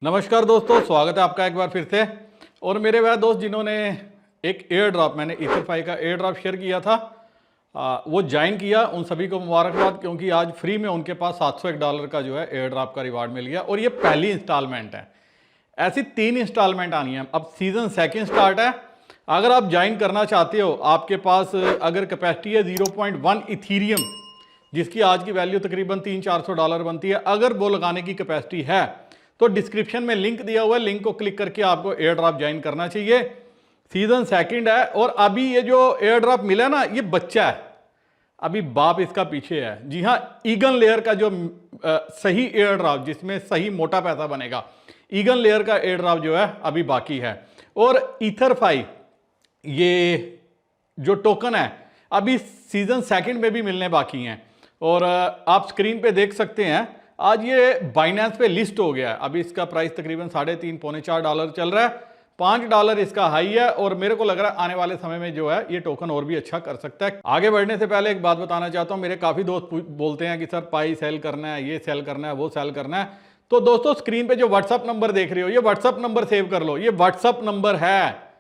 नमस्कार दोस्तों, स्वागत है आपका एक बार फिर से। और मेरे वह दोस्त जिन्होंने एक एयर ड्रॉप, मैंने इथरफाई का एयर ड्रॉप शेयर किया था, वो ज्वाइन किया, उन सभी को मुबारकबाद, क्योंकि आज फ्री में उनके पास $701 का जो है एयर ड्रॉप का रिवार्ड मिल गया। और ये पहली इंस्टॉलमेंट है, ऐसी 3 इंस्टॉलमेंट आनी है। अब सीजन 2 स्टार्ट है। अगर आप ज्वाइन करना चाहते हो, आपके पास अगर कैपेसिटी है 0.1 इथीरियम, जिसकी आज की वैल्यू तकरीबन $300-400 बनती है, अगर वो लगाने की कैपेसिटी है तो डिस्क्रिप्शन में लिंक दिया हुआ है, लिंक को क्लिक करके आपको एयर ड्रॉप ज्वाइन करना चाहिए। सीजन 2 है और अभी ये जो एयर ड्रॉप मिला ना, ये बच्चा है, अभी बाप इसका पीछे है। जी हाँ, ईगन लेयर का जो सही एयर ड्रॉप, जिसमें सही मोटा पैसा बनेगा, ईगन लेयर का एयर ड्रॉप जो है अभी बाकी है। और इथरफाई ये जो टोकन है अभी सीजन 2 में भी मिलने बाकी हैं। और आप स्क्रीन पे देख सकते हैं, आज ये बाइनेंस पे लिस्ट हो गया है। अभी इसका प्राइस तकरीबन $3.5-4 चल रहा है। $5 इसका हाई है और मेरे को लग रहा है आने वाले समय में जो है ये टोकन और भी अच्छा कर सकता है। आगे बढ़ने से पहले एक बात बताना चाहता हूं, मेरे काफी दोस्त बोलते हैं कि सर पाई सेल करना है, ये सेल करना है, वो सेल करना है। तो दोस्तों, स्क्रीन पे जो व्हाट्सअप नंबर देख रहे हो, ये व्हाट्सअप नंबर सेव कर लो। ये व्हाट्सअप नंबर है,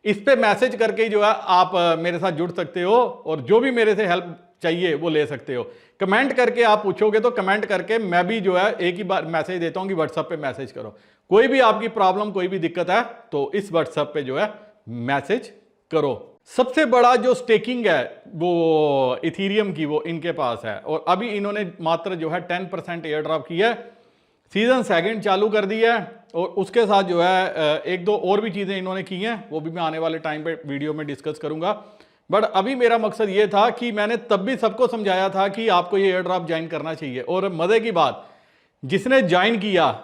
इस पे मैसेज करके जो है आप मेरे साथ जुड़ सकते हो और जो भी मेरे से हेल्प चाहिए वो ले सकते हो। कमेंट करके आप पूछोगे तो कमेंट करके मैं भी जो है एक ही बार मैसेज देता हूं कि व्हाट्सएप पे मैसेज करो। कोई भी आपकी प्रॉब्लम, कोई भी दिक्कत है तो इस व्हाट्सएप पे जो है मैसेज करो। सबसे बड़ा जो स्टेकिंग है वो इथीरियम की, वो इनके पास है। और अभी इन्होंने मात्र जो है 10% एयर ड्रॉप की है। सीजन 2 चालू कर दी है और उसके साथ जो है एक दो और भी चीजें इन्होंने की हैं, वो भी मैं आने वाले टाइम पे वीडियो में डिस्कस करूंगा। बट अभी मेरा मकसद ये था कि मैंने तब भी सबको समझाया था कि आपको ये एयर ड्रॉप ज्वाइन करना चाहिए। और मजे की बात, जिसने ज्वाइन किया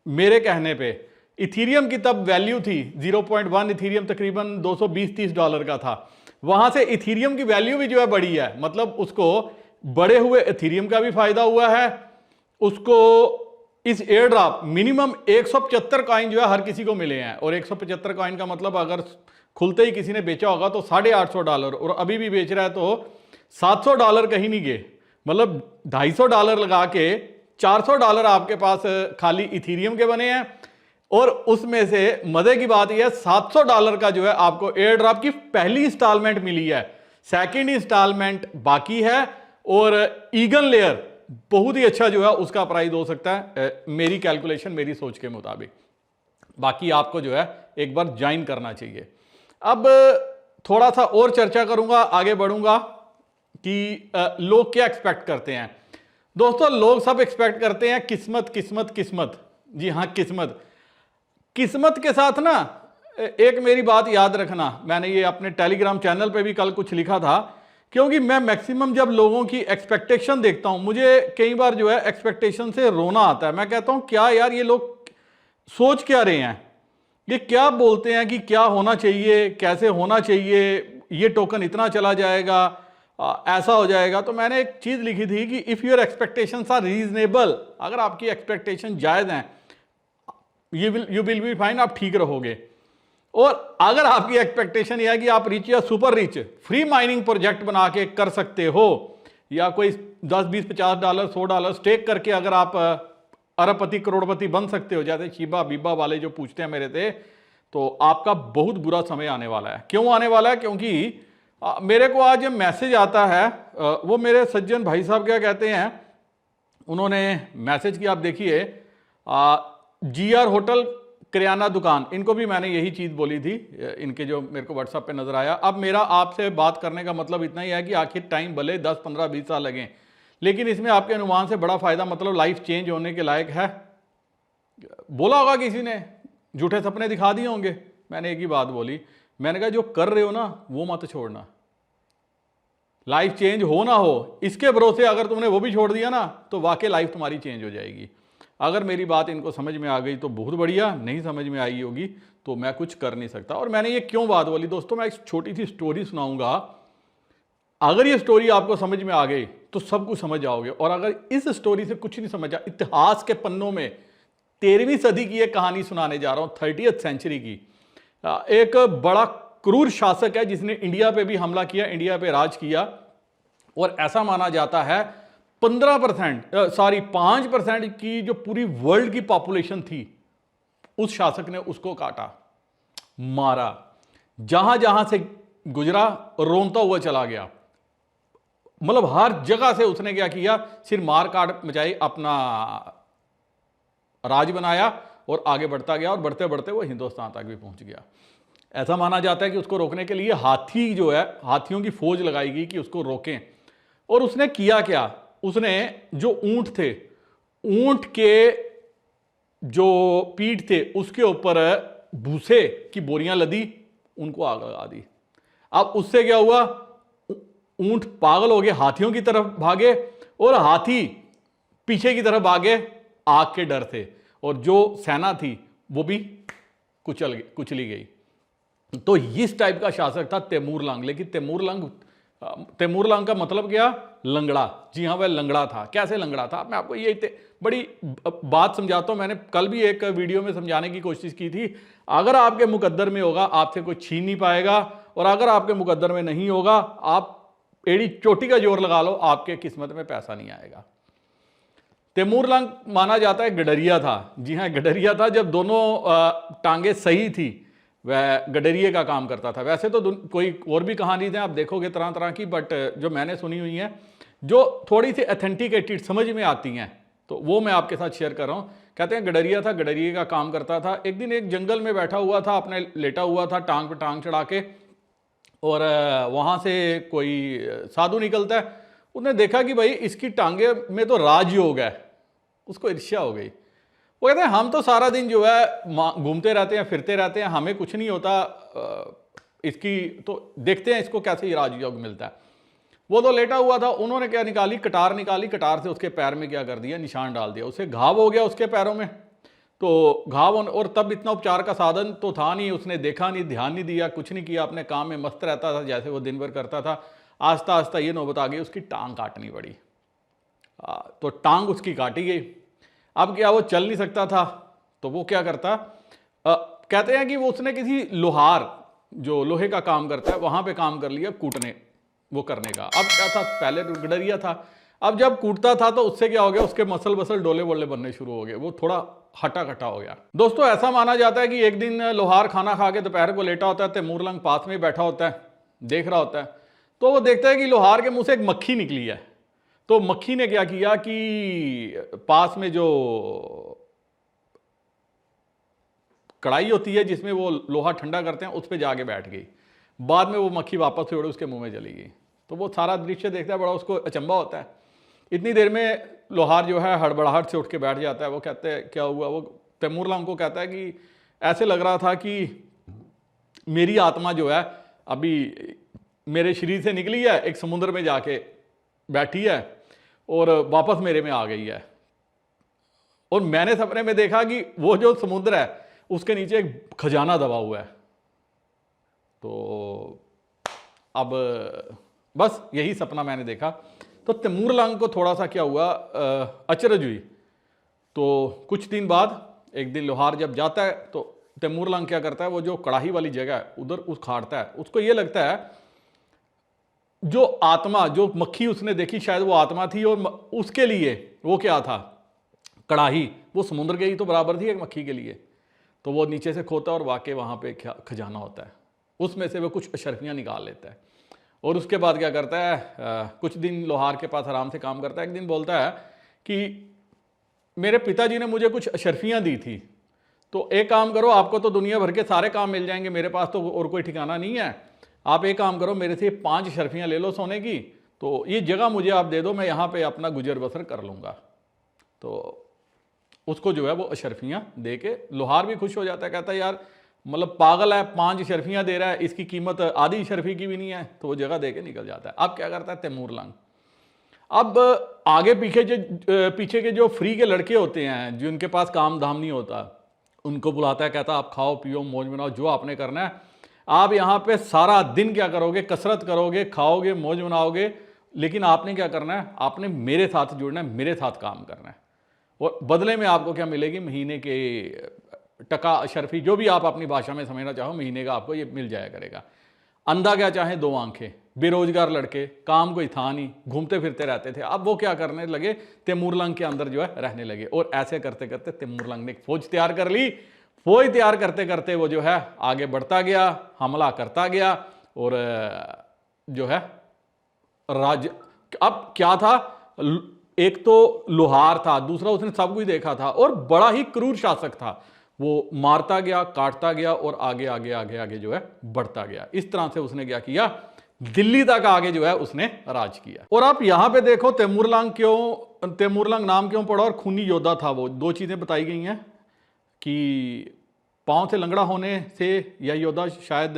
मेरे कहने पे, इथीरियम की तब वैल्यू थी 0.1 इथीरियम तकरीबन $220-30 का था। वहां से इथीरियम की वैल्यू भी जो है बढ़ी है, मतलब उसको बढ़े हुए इथीरियम का भी फायदा हुआ है। उसको इस एयर ड्रॉप मिनिमम 175 कॉइन जो है हर किसी को मिले हैं। और 175 कॉइन का मतलब अगर खुलते ही किसी ने बेचा होगा तो $850, और अभी भी बेच रहा है तो $700 कहीं नहीं गए, मतलब $250 लगा के $400 आपके पास खाली इथीरियम के बने हैं। और उसमें से मजे की बात यह है, $700 का जो है आपको एयर ड्रॉप की पहली इंस्टॉलमेंट मिली है, सेकंड इंस्टॉलमेंट बाकी है। और ईगन लेयर बहुत ही अच्छा जो है उसका प्राइस हो सकता है, मेरी कैलकुलेशन, मेरी सोच के मुताबिक। बाकी आपको जो है एक बार ज्वाइन करना चाहिए। अब थोड़ा सा और चर्चा करूंगा, आगे बढ़ूंगा कि लोग क्या एक्सपेक्ट करते हैं। दोस्तों, लोग सब एक्सपेक्ट करते हैं किस्मत किस्मत किस्मत। जी हाँ, किस्मत। किस्मत के साथ ना एक मेरी बात याद रखना, मैंने ये अपने टेलीग्राम चैनल पे भी कल कुछ लिखा था, क्योंकि मैं मैक्सिमम जब लोगों की एक्सपेक्टेशन देखता हूं, मुझे कई बार जो है एक्सपेक्टेशन से रोना आता है। मैं कहता हूं क्या यार, ये लोग सोच क्या रहे हैं, ये क्या बोलते हैं कि क्या होना चाहिए, कैसे होना चाहिए, ये टोकन इतना चला जाएगा, ऐसा हो जाएगा। तो मैंने एक चीज लिखी थी कि if your expectations are reasonable, अगर आपकी एक्सपेक्टेशन जायज हैं, यू विल बी फाइन, आप ठीक रहोगे। और अगर आपकी एक्सपेक्टेशन यह है कि आप रिच या super rich free mining project बना के कर सकते हो, या कोई 10, 20, $50, $100 स्टेक करके अगर आप अरबपति करोड़पति बन सकते हो, जैसे शिबा बीबा वाले जो पूछते हैं मेरे से, तो आपका बहुत बुरा समय आने वाला है। क्यों आने वाला है? क्योंकि मेरे को आज मैसेज आता है, वो मेरे सज्जन भाई साहब क्या कहते हैं, उन्होंने मैसेज किया, आप देखिए, GR होटल किराना दुकान, इनको भी मैंने यही चीज बोली थी, इनके जो मेरे को व्हाट्सएप पे नजर आया। अब मेरा आपसे बात करने का मतलब इतना ही है कि आखिर टाइम भले 10, 15, 20 साल लगे, लेकिन इसमें आपके अनुमान से बड़ा फायदा, मतलब लाइफ चेंज होने के लायक है। बोला होगा किसी ने, झूठे सपने दिखा दिए होंगे, मैंने एक ही बात बोली, मैंने कहा जो कर रहे हो ना वो मत छोड़ना, लाइफ चेंज हो ना हो इसके भरोसे अगर तुमने वो भी छोड़ दिया ना तो वाकई लाइफ तुम्हारी चेंज हो जाएगी। अगर मेरी बात इनको समझ में आ गई तो बहुत बढ़िया, नहीं समझ में आई होगी तो मैं कुछ कर नहीं सकता। और मैंने ये क्यों बात बोली दोस्तों, मैं एक छोटी सी स्टोरी सुनाऊंगा, अगर ये स्टोरी आपको समझ में आ गई तो सब कुछ समझ जाओगे। और अगर इस स्टोरी से कुछ नहीं समझा, इतिहास के पन्नों में 13वीं सदी की एक कहानी सुनाने जा रहा हूं, 30th सेंचुरी की। एक बड़ा क्रूर शासक है जिसने इंडिया पे भी हमला किया, इंडिया पे राज किया। और ऐसा माना जाता है 5% की जो पूरी वर्ल्ड की पॉपुलेशन थी उस शासक ने उसको काटा, मारा, जहां जहां से गुजरा रोनता हुआ चला गया। मतलब हर जगह से उसने क्या किया, सिर्फ मार काट मचाई, अपना राज बनाया और आगे बढ़ता गया, और बढ़ते बढ़ते वो हिंदुस्तान तक भी पहुंच गया। ऐसा माना जाता है कि उसको रोकने के लिए हाथी जो है, हाथियों की फौज लगाई गई कि उसको रोकें। और उसने किया क्या, उसने जो ऊंट थे, ऊंट के जो पीठ थे उसके ऊपर भूसे की बोरियां लदी, उनको आग लगा दी। अब उससे क्या हुआ, ऊंट पागल हो गए, हाथियों की तरफ भागे, और हाथी पीछे की तरफ भागे, आग के डर से, और जो सेना थी वो भी कुचली गई। तो इस टाइप का शासक था तैमूरलंग। लेकिन तैमूरलंग का मतलब क्या, लंगड़ा। जी हाँ, वह लंगड़ा था। कैसे लंगड़ा था, मैं आपको ये बड़ी बात समझाता हूं। मैंने कल भी एक वीडियो में समझाने की कोशिश की थी। अगर आपके मुकद्दर में होगा, आपसे कोई छीन नहीं पाएगा, और अगर आपके मुकद्दर में नहीं होगा, आप एड़ी चोटी का जोर लगा लो, आपके किस्मत में पैसा नहीं आएगा। तैमूरलंग माना जाता है गडरिया था। जी हाँ, गडरिया था। जब दोनों टांगे सही थी, वह गडरिये का काम करता था। वैसे तो कोई और भी कहानी है, आप देखोगे तरह तरह की, बट जो मैंने सुनी हुई हैं, जो थोड़ी सी ऑथेंटिकेटेड समझ में आती हैं, तो वो मैं आपके साथ शेयर कर रहा हूँ। कहते हैं गडरिया था, गडरिये का काम करता था। एक दिन एक जंगल में बैठा हुआ था, अपने लेटा हुआ था टांग पे टांग चढ़ा के, और वहाँ से कोई साधु निकलता है। उसने देखा कि भाई इसकी टांगे में तो राजयोग है। उसको ईर्ष्या हो गई। वो कहते हैं हम तो सारा दिन जो है घूमते रहते हैं, फिरते रहते हैं, हमें कुछ नहीं होता, इसकी तो देखते हैं इसको कैसे राजयोग मिलता है। वो तो लेटा हुआ था। उन्होंने क्या निकाली, कटार निकाली, कटार से उसके पैर में क्या कर दिया, निशान डाल दिया। उसे घाव हो गया उसके पैरों में। तो घाव, और तब इतना उपचार का साधन तो था नहीं, उसने देखा नहीं, ध्यान नहीं दिया, कुछ नहीं किया, अपने काम में मस्त रहता था जैसे वो दिन भर करता था। आस्ता आस्ता ये नौबत आ गई, उसकी टांग काटनी पड़ी। तो टांग उसकी काटी गई। अब क्या, वो चल नहीं सकता था, तो वो क्या करता, कहते हैं कि वो उसने किसी लोहार, जो लोहे का काम करता है, वहां पे काम कर लिया, कूटने वो करने का। अब क्या था, पहले तो गडरिया था, अब जब कूटता था तो उससे क्या हो गया, उसके मसल बसल डोले वोले बनने शुरू हो गए, वो थोड़ा हटा कटा हो गया। दोस्तों, ऐसा माना जाता है कि एक दिन लोहार खाना खा के दोपहर को लेटा होता है, तैमूरलंग पास में बैठा होता है, देख रहा होता है। तो वो देखता है कि लोहार के मुंह से एक मक्खी निकली है। तो मक्खी ने क्या किया कि पास में जो कढ़ाई होती है जिसमें वो लोहा ठंडा करते हैं, उस पर जाके बैठ गई। बाद में वो मक्खी वापस से उड़े उसके मुंह में चली गई। तो वो सारा दृश्य देखता है, बड़ा उसको अचंभा होता है। इतनी देर में लोहार जो है हड़बड़ाहट से उठ के बैठ जाता है। वो कहते हैं क्या हुआ, वो तैमूरलंग को कहता है कि ऐसे लग रहा था कि मेरी आत्मा जो है अभी मेरे शरीर से निकली है, एक समुद्र में जाके बैठी है और वापस मेरे में आ गई है। और मैंने सपने में देखा कि वो जो समुद्र है उसके नीचे एक खजाना दबा हुआ है। तो अब बस यही सपना मैंने देखा। तो तैमूरलंग को थोड़ा सा क्या हुआ, अचरज हुई। तो कुछ दिन बाद एक दिन लोहार जब जाता है तो तैमूरलंग क्या करता है, वो जो कड़ाही वाली जगह है उधर उस खाड़ता है। उसको ये लगता है जो आत्मा, जो मक्खी उसने देखी शायद वो आत्मा थी, और उसके लिए वो क्या था, कड़ाही, वो समुद्र के ही तो बराबर थी एक मक्खी के लिए। तो वो नीचे से खोता और वाकई वहाँ पे खजाना होता है। उसमें से वो कुछ अशरफियाँ निकाल लेता है। और उसके बाद क्या करता है, कुछ दिन लोहार के पास आराम से काम करता है। एक दिन बोलता है कि मेरे पिताजी ने मुझे कुछ अशरफियाँ दी थी, तो एक काम करो, आपको तो दुनिया भर के सारे काम मिल जाएंगे, मेरे पास तो और कोई ठिकाना नहीं है। आप एक काम करो, मेरे से 5 अशरफियाँ ले लो सोने की, तो ये जगह मुझे आप दे दो, मैं यहाँ पे अपना गुजर बसर कर लूँगा। तो उसको जो है वो अशरफियाँ दे के लोहार भी खुश हो जाता है। कहता है यार मतलब पागल है, 5 अशरफियाँ दे रहा है, इसकी कीमत आधी अशरफी की भी नहीं है। तो वो जगह दे के निकल जाता है। अब क्या करता है तैमूरलंग, अब आगे पीछे के जो फ्री के लड़के होते हैं जिनके पास काम धाम नहीं होता, उनको बुलाता है। कहता है आप खाओ पियो मौज मनाओ, जो आपने करना है। आप यहाँ पे सारा दिन क्या करोगे, कसरत करोगे, खाओगे, मौज मनाओगे, लेकिन आपने क्या करना है, आपने मेरे साथ जुड़ना है, मेरे साथ काम करना है। और बदले में आपको क्या मिलेगी, महीने के टका अशरफी, जो भी आप अपनी भाषा में समझना चाहो, महीने का आपको ये मिल जाया करेगा। अंधा क्या चाहे 2 आंखें, बेरोजगार लड़के, काम कोई था नहीं, घूमते फिरते रहते थे। अब वो क्या करने लगे, तैमूरलंग के अंदर जो है रहने लगे। और ऐसे करते करते तैमूरलंग ने एक फौज तैयार कर ली। फौज तैयार करते करते वो जो है आगे बढ़ता गया, हमला करता गया, और जो है राज अब क्या था, एक तो लोहार था, दूसरा उसने सब कुछ देखा था और बड़ा ही क्रूर शासक था। वो मारता गया, काटता गया और आगे आगे आगे आगे जो है बढ़ता गया। इस तरह से उसने क्या किया, दिल्ली तक आगे जो है उसने राज किया। और आप यहां पे देखो तेमुरलंग नाम क्यों पड़ा और खूनी योद्धा था वो। दो चीजें बताई गई हैं कि पांव से लंगड़ा होने से यह योद्धा शायद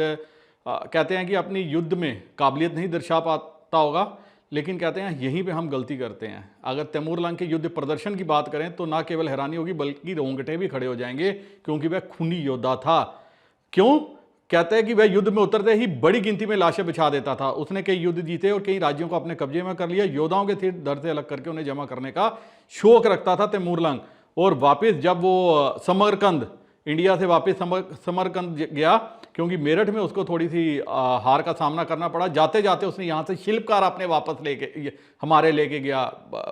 कहते हैं कि अपनी युद्ध में काबिलियत नहीं दर्शा पाता होगा, लेकिन कहते हैं यहीं पे हम गलती करते हैं। अगर तेमुरलंग के युद्ध प्रदर्शन की बात करें तो ना केवल हैरानी होगी बल्कि रोंगटे भी खड़े हो जाएंगे, क्योंकि वह खूनी योद्धा था। क्यों? कहते हैं कि वह युद्ध में उतरते ही बड़ी गिनती में लाशें बिछा देता था। उसने कई युद्ध जीते और कई राज्यों को अपने कब्जे में कर लिया। योद्धाओं के सिर दर्द से अलग करके उन्हें जमा करने का शौक रखता था तेमुरलंग। और वापस जब वो समरकंद, इंडिया से वापस समरकंद गया, क्योंकि मेरठ में उसको थोड़ी सी हार का सामना करना पड़ा, जाते जाते उसने यहाँ से शिल्पकार अपने वापस लेके गया,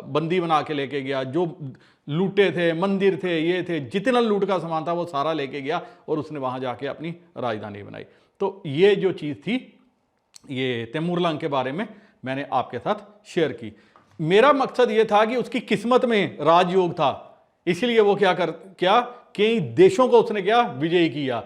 बंदी बना के लेके गया। जो लूटे थे, मंदिर थे, ये थे, जितना लूट का सामान था वो सारा लेके गया और उसने वहाँ जाके अपनी राजधानी बनाई। तो ये जो चीज़ थी, ये तेमुरलंग के बारे में मैंने आपके साथ शेयर की। मेरा मकसद ये था कि उसकी किस्मत में राजयोग था, इसलिए वो क्या कई देशों को उसने क्या विजयी किया।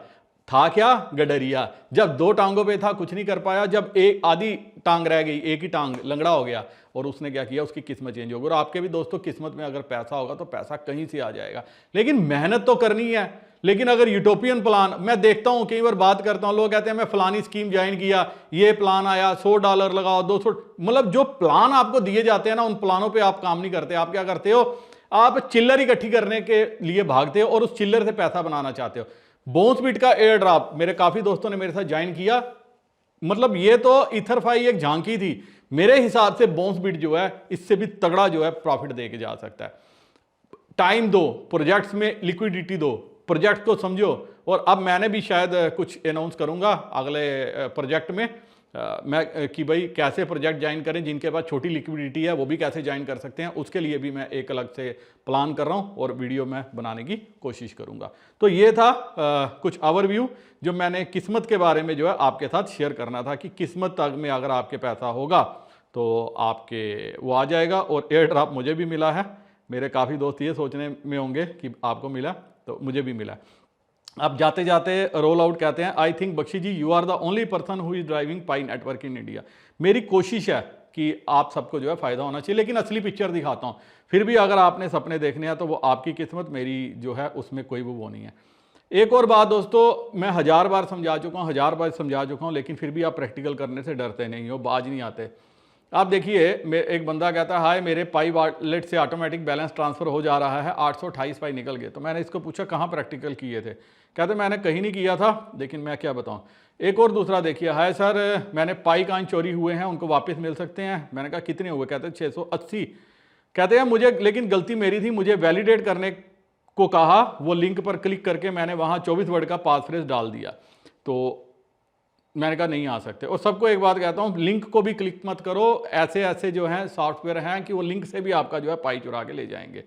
था क्या गडरिया, जब दो टांगों पे था कुछ नहीं कर पाया, जब एक आधी टांग रह गई, एक ही टांग लंगड़ा हो गया, और उसने क्या किया, उसकी किस्मत चेंज हो गई। और आपके भी दोस्तों किस्मत में अगर पैसा होगा तो पैसा कहीं से आ जाएगा, लेकिन मेहनत तो करनी है। लेकिन अगर यूटोपियन प्लान, मैं देखता हूं कई बार बात करता हूं, लोग कहते हैं मैं फलानी स्कीम ज्वाइन किया, ये प्लान आया, $100 लगाओ, 200, मतलब जो प्लान आपको दिए जाते हैं ना, उन प्लानों पर आप काम नहीं करते। आप क्या करते हो, आप चिल्लर इकट्ठी करने के लिए भागते हो और उस चिल्लर से पैसा बनाना चाहते हो। बोन्सबीट का एयर ड्रॉप मेरे काफी दोस्तों ने मेरे साथ ज्वाइन किया, मतलब ये तो ईथरफाई एक झांकी थी। मेरे हिसाब से बोन्सबीट जो है इससे भी तगड़ा जो है प्रॉफिट दे के जा सकता है। टाइम दो, प्रोजेक्ट्स में लिक्विडिटी दो, प्रोजेक्ट को समझो। और अब मैंने भी शायद कुछ अनाउंस करूंगा अगले प्रोजेक्ट में, मैं कि भाई कैसे प्रोजेक्ट ज्वाइन करें, जिनके पास छोटी लिक्विडिटी है वो भी कैसे ज्वाइन कर सकते हैं। उसके लिए भी मैं एक अलग से प्लान कर रहा हूं और वीडियो में बनाने की कोशिश करूंगा। तो ये था कुछ ओवरव्यू जो मैंने किस्मत के बारे में जो है आपके साथ शेयर करना था, कि किस्मत तक में अगर आपके पैसा होगा तो आपके वो आ जाएगा। और एयर ड्रॉप मुझे भी मिला है, मेरे काफ़ी दोस्त ये सोचने में होंगे कि आपको मिला, तो मुझे भी मिला। अब जाते जाते रोल आउट कहते हैं, I think Bakshi ji you are the only person who is driving pi network in India. मेरी कोशिश है कि आप सबको जो है फायदा होना चाहिए, लेकिन असली पिक्चर दिखाता हूं। फिर भी अगर आपने सपने देखने हैं तो वो आपकी किस्मत, मेरी जो है उसमें कोई वो नहीं है। एक और बात दोस्तों, मैं 1000 बार समझा चुका हूं, लेकिन फिर भी आप प्रैक्टिकल करने से डरते नहीं हो, बाज नहीं आते। आप देखिए, एक बंदा कहता है हाय मेरे पाई वॉलेट से ऑटोमेटिक बैलेंस ट्रांसफर हो जा रहा है, 828 पाई निकल गए। तो मैंने इसको पूछा कहाँ प्रैक्टिकल किए थे, कहते मैंने कहीं नहीं किया था, लेकिन मैं क्या बताऊं। एक और दूसरा देखिए, हाय सर मैंने पाई कॉइन चोरी हुए हैं, उनको वापस मिल सकते हैं। मैंने कहा कितने हुए, कहते 680। कहते हैं मुझे, लेकिन गलती मेरी थी, मुझे वैलिडेट करने को कहा, वो लिंक पर क्लिक करके मैंने वहाँ 24 वर्ड का पासफ्रेज डाल दिया, तो मैंने कहा नहीं आ सकते। और सबको एक बात कहता हूँ, लिंक को भी क्लिक मत करो। ऐसे ऐसे जो हैं सॉफ्टवेयर हैं कि वो लिंक से भी आपका जो है पाई चुरा के ले जाएंगे।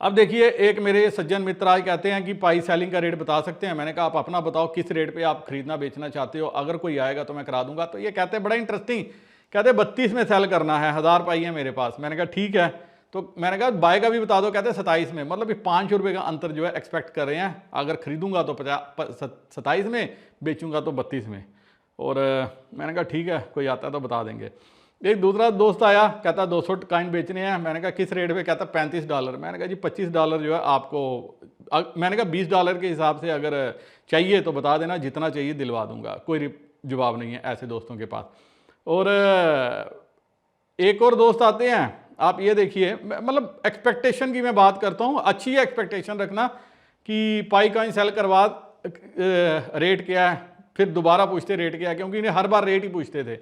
अब देखिए, एक मेरे सज्जन मित्र आज कहते हैं कि पाई सेलिंग का रेट बता सकते हैं। मैंने कहा आप अपना बताओ किस रेट पे आप खरीदना बेचना चाहते हो, अगर कोई आएगा तो मैं करा दूंगा। तो ये कहते हैं बड़ा इंटरेस्टिंग, कहते 32 में सेल करना है, 1000 पाई है मेरे पास। मैंने कहा ठीक है, तो मैंने कहा बाय का भी बता दो, कहते हैं 27 में। मतलब ये 5 रुपये का अंतर जो है एक्सपेक्ट कर रहे हैं। अगर खरीदूंगा तो 27 में, बेचूंगा तो 32 में। और मैंने कहा ठीक है, कोई आता है तो बता देंगे। एक दूसरा दोस्त आया, कहता 200 कॉइन बेचने हैं। मैंने कहा किस रेट पे, कहता $35। मैंने कहा जी $25 जो है आपको, मैंने कहा $20 के हिसाब से अगर चाहिए तो बता देना, जितना चाहिए दिलवा दूंगा। कोई जवाब नहीं है ऐसे दोस्तों के पास। और एक और दोस्त आते हैं, आप ये देखिए, मतलब एक्सपेक्टेशन की मैं बात करता हूँ, अच्छी है एक्सपेक्टेशन रखना कि पाई कॉइन सेल करवा, रेट क्या है, फिर दोबारा पूछते रेट क्या है, क्योंकि इन्हें हर बार रेट ही पूछते थे।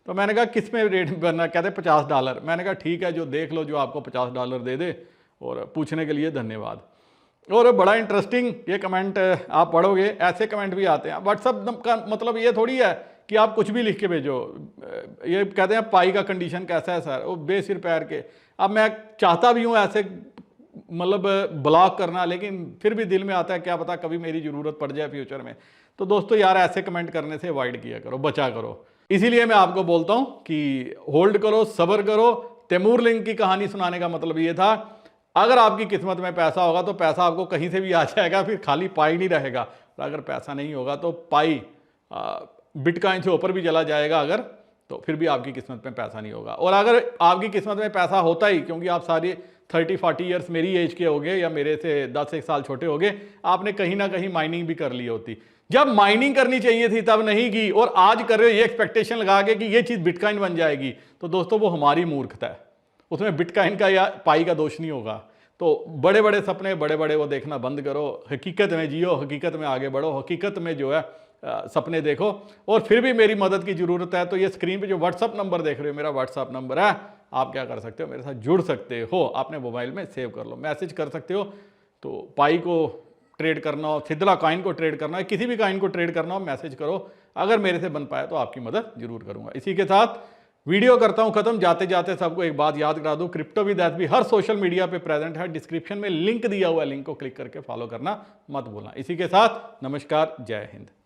तो मैंने कहा किस में रेट बनना, कहते $50। मैंने कहा ठीक है, जो देख लो, जो आपको $50 दे दे। और पूछने के लिए धन्यवाद। और बड़ा इंटरेस्टिंग ये कमेंट आप पढ़ोगे, ऐसे कमेंट भी आते हैं। व्हाट्सअप का मतलब ये थोड़ी है कि आप कुछ भी लिख के भेजो। ये कहते हैं पाई का कंडीशन कैसा है सर, वो बेसिर पैर के। अब मैं चाहता भी हूँ ऐसे मतलब ब्लॉक करना, लेकिन फिर भी दिल में आता है क्या पता कभी मेरी ज़रूरत पड़ जाए फ्यूचर में। तो दोस्तों यार ऐसे कमेंट करने से अवॉइड किया करो, बचा करो। इसीलिए मैं आपको बोलता हूँ कि होल्ड करो, सब्र करो। तैमूर लिंक की कहानी सुनाने का मतलब ये था, अगर आपकी किस्मत में पैसा होगा तो पैसा आपको कहीं से भी आ जाएगा, फिर खाली पाई नहीं रहेगा। और अगर पैसा नहीं होगा तो पाई बिटकॉइन से ऊपर भी चला जाएगा अगर, तो फिर भी आपकी किस्मत में पैसा नहीं होगा। और अगर आपकी किस्मत में पैसा होता ही, क्योंकि आप सारी 30-40 ईयर्स मेरी एज के हो गए या मेरे से 10 साल छोटे हो गए, आपने कहीं ना कहीं माइनिंग भी कर ली होती। जब माइनिंग करनी चाहिए थी तब नहीं की, और आज कर रहे हो ये एक्सपेक्टेशन लगा के कि ये चीज़ बिटकॉइन बन जाएगी, तो दोस्तों वो हमारी मूर्खता है। उसमें बिटकॉइन का या पाई का दोष नहीं होगा। तो बड़े बड़े सपने, बड़े बड़े वो देखना बंद करो, हकीकत में जियो, हकीकत में आगे बढ़ो, हकीकत में जो है सपने देखो। और फिर भी मेरी मदद की ज़रूरत है तो ये स्क्रीन पे जो व्हाट्सअप नंबर देख रहे हो मेरा व्हाट्सअप नंबर है, आप क्या कर सकते हो, मेरे साथ जुड़ सकते हो। आपने मोबाइल में सेव कर लो, मैसेज कर सकते हो। तो पाई को ट्रेड करना हो, थिदला कॉइन को ट्रेड करना है, किसी भी कॉइन को ट्रेड करना हो, मैसेज करो। अगर मेरे से बन पाया तो आपकी मदद जरूर करूंगा। इसी के साथ वीडियो करता हूं खत्म। जाते जाते सबको एक बात याद करा दूं, crypto with SB her social media पे प्रेजेंट है। डिस्क्रिप्शन में लिंक दिया हुआ है, लिंक को क्लिक करके फॉलो करना मत भूलना। इसी के साथ नमस्कार, जय हिंद।